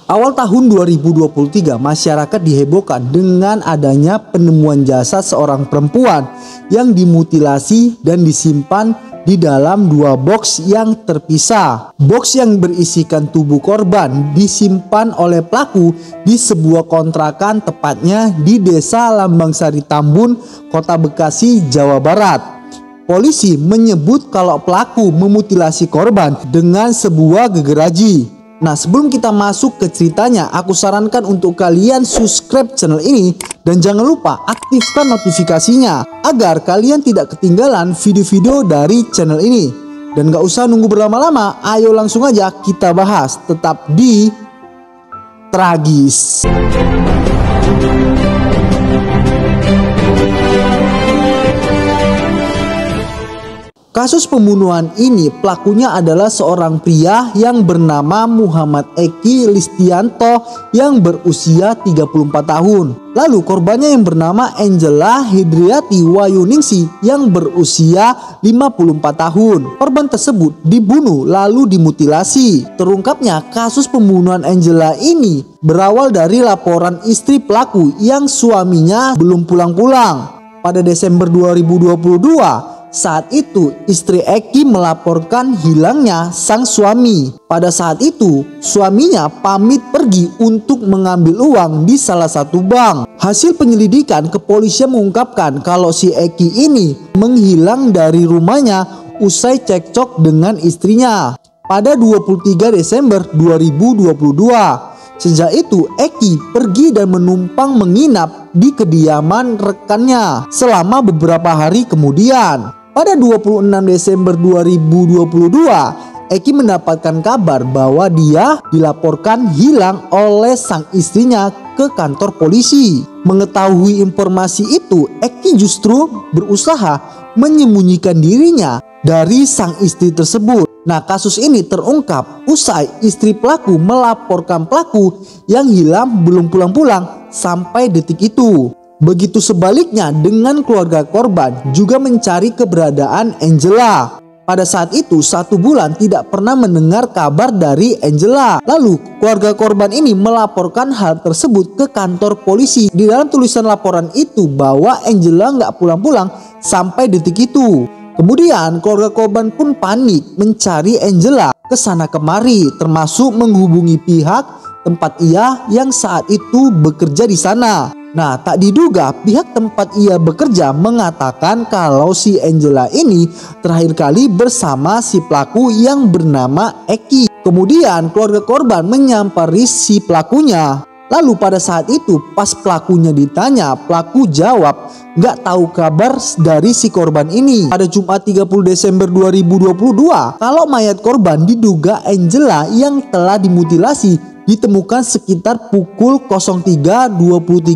Awal tahun 2023, masyarakat dihebohkan dengan adanya penemuan jasad seorang perempuan yang dimutilasi dan disimpan di dalam dua box yang terpisah. Box yang berisikan tubuh korban disimpan oleh pelaku di sebuah kontrakan, tepatnya di Desa Lambangsari Tambun, Kota Bekasi, Jawa Barat. Polisi menyebut kalau pelaku memutilasi korban dengan sebuah gergaji. Nah, sebelum kita masuk ke ceritanya, aku sarankan untuk kalian subscribe channel ini dan jangan lupa aktifkan notifikasinya agar kalian tidak ketinggalan video-video dari channel ini. Dan gak usah nunggu berlama-lama, ayo langsung aja kita bahas. Tetap di Tragis. Kasus pembunuhan ini pelakunya adalah seorang pria yang bernama Muhammad Eki Listianto yang berusia 34 tahun. Lalu korbannya yang bernama Angela Hidriati Wayuningsi yang berusia 54 tahun. Korban tersebut dibunuh lalu dimutilasi. Terungkapnya kasus pembunuhan Angela ini berawal dari laporan istri pelaku yang suaminya belum pulang-pulang. Pada Desember 2022, saat itu istri Eki melaporkan hilangnya sang suami. Pada saat itu suaminya pamit pergi untuk mengambil uang di salah satu bank. Hasil penyelidikan, kepolisian mengungkapkan kalau si Eki ini menghilang dari rumahnya usai cekcok dengan istrinya pada 23 Desember 2022. Sejak itu Eki pergi dan menumpang menginap di kediaman rekannya selama beberapa hari kemudian. Pada 26 Desember 2022, Eki mendapatkan kabar bahwa dia dilaporkan hilang oleh sang istrinya ke kantor polisi. Mengetahui informasi itu, Eki justru berusaha menyembunyikan dirinya dari sang istri tersebut. Nah, kasus ini terungkap usai istri pelaku melaporkan pelaku yang hilang belum pulang-pulang sampai detik itu. Begitu sebaliknya dengan keluarga korban juga mencari keberadaan Angela. Pada saat itu 1 bulan tidak pernah mendengar kabar dari Angela. Lalu keluarga korban ini melaporkan hal tersebut ke kantor polisi. Di dalam tulisan laporan itu bahwa Angela nggak pulang-pulang sampai detik itu. Kemudian keluarga korban pun panik mencari Angela ke sana kemari, termasuk menghubungi pihak tempat ia yang saat itu bekerja di sana. Nah, tak diduga pihak tempat ia bekerja mengatakan kalau si Angela ini terakhir kali bersama si pelaku yang bernama Eki. Kemudian keluarga korban menyampari si pelakunya. Lalu pada saat itu pas pelakunya ditanya, pelaku jawab gak tahu kabar dari si korban ini. Pada Jumat 30 Desember 2022, kalau mayat korban diduga Angela yang telah dimutilasi ditemukan sekitar pukul 03.23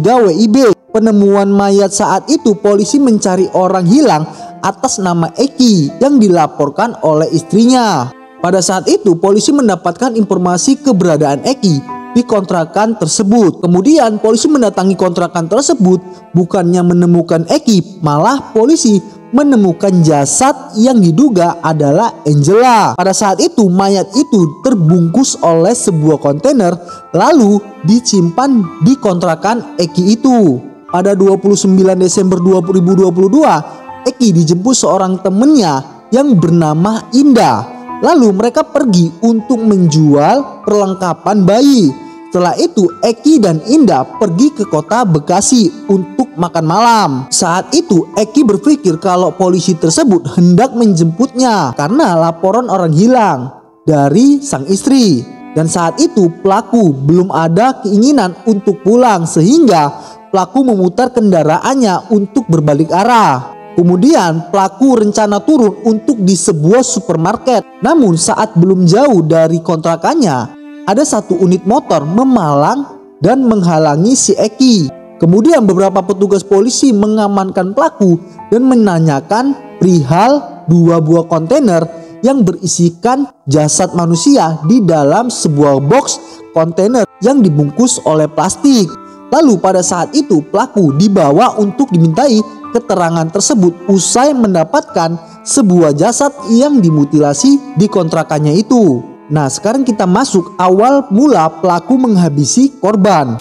WIB. Penemuan mayat saat itu polisi mencari orang hilang atas nama Eki yang dilaporkan oleh istrinya. Pada saat itu polisi mendapatkan informasi keberadaan Eki di kontrakan tersebut. Kemudian polisi mendatangi kontrakan tersebut, bukannya menemukan Eki, malah polisi menemukan jasad yang diduga adalah Angela. Pada saat itu mayat itu terbungkus oleh sebuah kontainer lalu disimpan di kontrakan Eki itu. Pada 29 Desember 2022, Eki dijemput seorang temannya yang bernama Indah. Lalu mereka pergi untuk menjual perlengkapan bayi. Setelah itu Eki dan Indah pergi ke kota Bekasi untuk makan malam. Saat itu Eki berpikir kalau polisi tersebut hendak menjemputnya karena laporan orang hilang dari sang istri. Dan saat itu pelaku belum ada keinginan untuk pulang sehingga pelaku memutar kendaraannya untuk berbalik arah. Kemudian pelaku rencana turun untuk di sebuah supermarket. Namun saat belum jauh dari kontrakannya, ada satu unit motor memalang dan menghalangi si Eki. Kemudian beberapa petugas polisi mengamankan pelaku dan menanyakan perihal 2 buah kontainer yang berisikan jasad manusia di dalam sebuah box kontainer yang dibungkus oleh plastik. Lalu pada saat itu pelaku dibawa untuk dimintai keterangan tersebut usai mendapatkan sebuah jasad yang dimutilasi di kontrakannya itu. Nah, sekarang kita masuk awal mula pelaku menghabisi korban.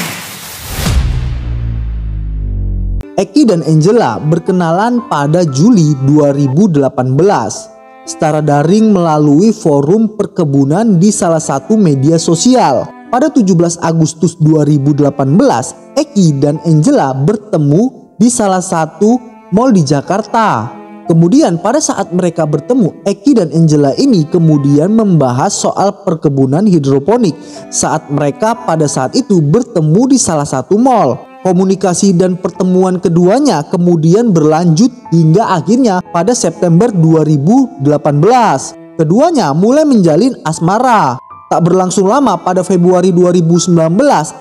Eki dan Angela berkenalan pada Juli 2018 secara daring melalui forum perkebunan di salah satu media sosial. Pada 17 Agustus 2018, Eki dan Angela bertemu di salah satu mal di Jakarta. Kemudian pada saat mereka bertemu, Eki dan Angela ini kemudian membahas soal perkebunan hidroponik saat mereka pada saat itu bertemu di salah satu mal. Komunikasi dan pertemuan keduanya kemudian berlanjut hingga akhirnya pada September 2018. Keduanya mulai menjalin asmara. Tak berlangsung lama, pada Februari 2019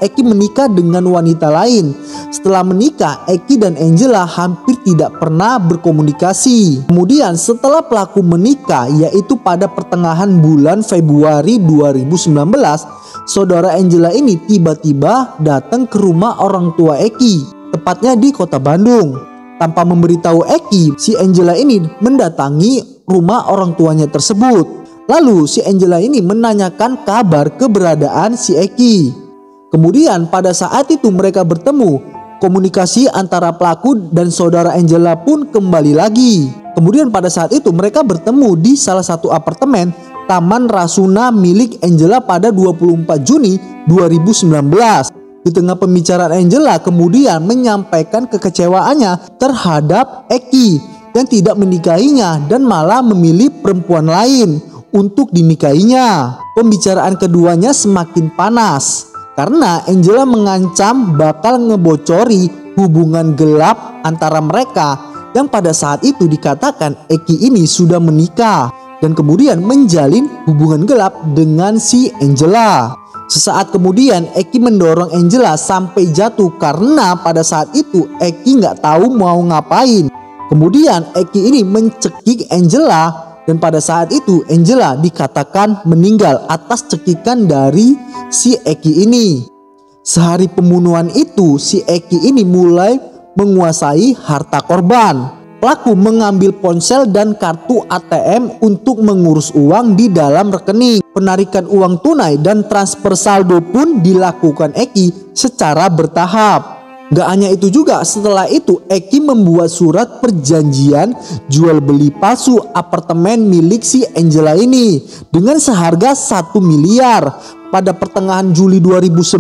Eki menikah dengan wanita lain. Setelah menikah, Eki dan Angela hampir tidak pernah berkomunikasi. Kemudian setelah pelaku menikah, yaitu pada pertengahan bulan Februari 2019, saudara Angela ini tiba-tiba datang ke rumah orang tua Eki, tepatnya di kota Bandung. Tanpa memberitahu Eki, si Angela ini mendatangi rumah orang tuanya tersebut. Lalu si Angela ini menanyakan kabar keberadaan si Eki. Kemudian pada saat itu mereka bertemu. Komunikasi antara pelaku dan saudara Angela pun kembali lagi. Kemudian pada saat itu mereka bertemu di salah satu apartemen Taman Rasuna milik Angela pada 24 Juni 2019. Di tengah pembicaraan, Angela kemudian menyampaikan kekecewaannya terhadap Eki yang tidak menikahinya dan malah memilih perempuan lain untuk dinikahinya. Pembicaraan keduanya semakin panas karena Angela mengancam bakal ngebocori hubungan gelap antara mereka yang pada saat itu dikatakan Eki ini sudah menikah dan kemudian menjalin hubungan gelap dengan si Angela. Sesaat kemudian Eki mendorong Angela sampai jatuh karena pada saat itu Eki nggak tahu mau ngapain. Kemudian Eki ini mencekik Angela. Dan pada saat itu Angela dikatakan meninggal atas cekikan dari si Eki ini. Sehari pembunuhan itu si Eki ini mulai menguasai harta korban. Pelaku mengambil ponsel dan kartu ATM untuk mengurus uang di dalam rekening. Penarikan uang tunai dan transfer saldo pun dilakukan Eki secara bertahap. Gak hanya itu juga, setelah itu Eki membuat surat perjanjian jual beli palsu apartemen milik si Angela ini dengan seharga 1 miliar pada pertengahan Juli 2019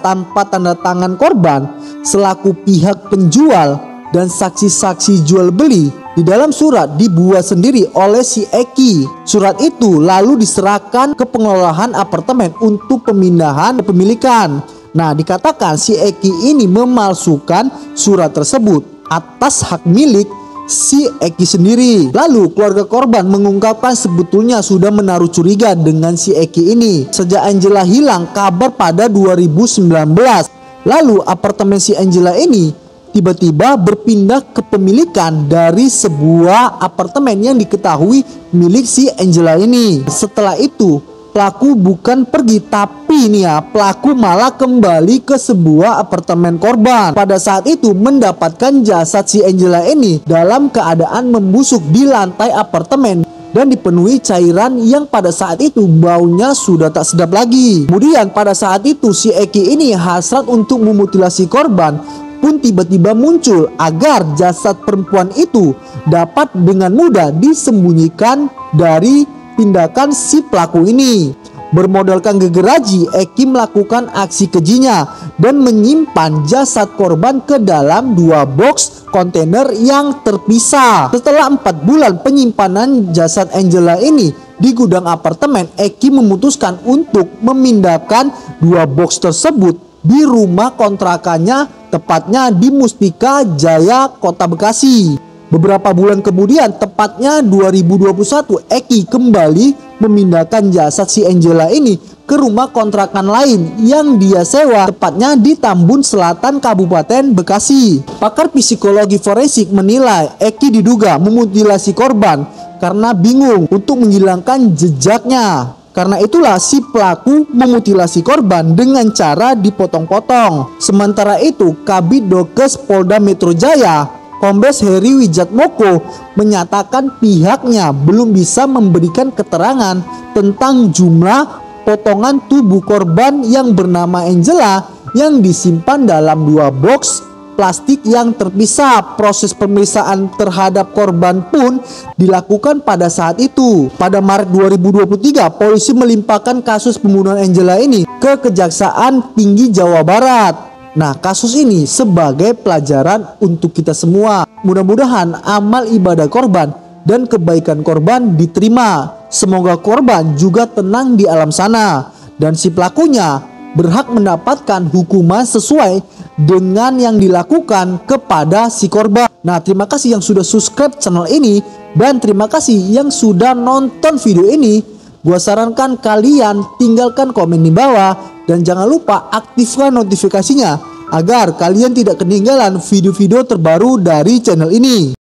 tanpa tanda tangan korban selaku pihak penjual dan saksi-saksi jual beli. Di dalam surat dibuat sendiri oleh si Eki. Surat itu lalu diserahkan ke pengelolaan apartemen untuk pemindahan kepemilikan. Nah, dikatakan si Eki ini memalsukan surat tersebut atas hak milik si Eki sendiri. Lalu keluarga korban mengungkapkan sebetulnya sudah menaruh curiga dengan si Eki ini sejak Angela hilang kabar pada 2019. Lalu apartemen si Angela ini tiba-tiba berpindah kepemilikan dari sebuah apartemen yang diketahui milik si Angela ini. Setelah itu pelaku bukan pergi, tapi ini ya, pelaku malah kembali ke sebuah apartemen korban. Pada saat itu mendapatkan jasad si Angela ini dalam keadaan membusuk di lantai apartemen dan dipenuhi cairan yang pada saat itu baunya sudah tak sedap lagi. Kemudian pada saat itu si Eki ini hasrat untuk memutilasi korban pun tiba-tiba muncul agar jasad perempuan itu dapat dengan mudah disembunyikan dari tindakan si pelaku ini. Bermodalkan gegeraji, Eki melakukan aksi kejinya dan menyimpan jasad korban ke dalam 2 box kontainer yang terpisah. Setelah 4 bulan penyimpanan jasad Angela ini di gudang apartemen, Eki memutuskan untuk memindahkan 2 box tersebut di rumah kontrakannya, tepatnya di Mustika Jaya, Kota Bekasi. Beberapa bulan kemudian, tepatnya 2021, Eki kembali memindahkan jasad si Angela ini ke rumah kontrakan lain yang dia sewa, tepatnya di Tambun Selatan, Kabupaten Bekasi. Pakar psikologi forensik menilai Eki diduga memutilasi korban karena bingung untuk menghilangkan jejaknya. Karena itulah si pelaku memutilasi korban dengan cara dipotong-potong. Sementara itu, Kabid Dokes Polda Metro Jaya Kombes Heri Wijatmoko menyatakan pihaknya belum bisa memberikan keterangan tentang jumlah potongan tubuh korban yang bernama Angela yang disimpan dalam 2 box plastik yang terpisah. Proses pemeriksaan terhadap korban pun dilakukan pada saat itu. Pada Maret 2023, polisi melimpahkan kasus pembunuhan Angela ini ke Kejaksaan Tinggi Jawa Barat. Nah, kasus ini sebagai pelajaran untuk kita semua. Mudah-mudahan amal ibadah korban dan kebaikan korban diterima. Semoga korban juga tenang di alam sana. Dan si pelakunya berhak mendapatkan hukuman sesuai dengan yang dilakukan kepada si korban. Nah, terima kasih yang sudah subscribe channel ini. Dan terima kasih yang sudah nonton video ini. Gua sarankan kalian tinggalkan komen di bawah. Dan jangan lupa aktifkan notifikasinya agar kalian tidak ketinggalan video-video terbaru dari channel ini.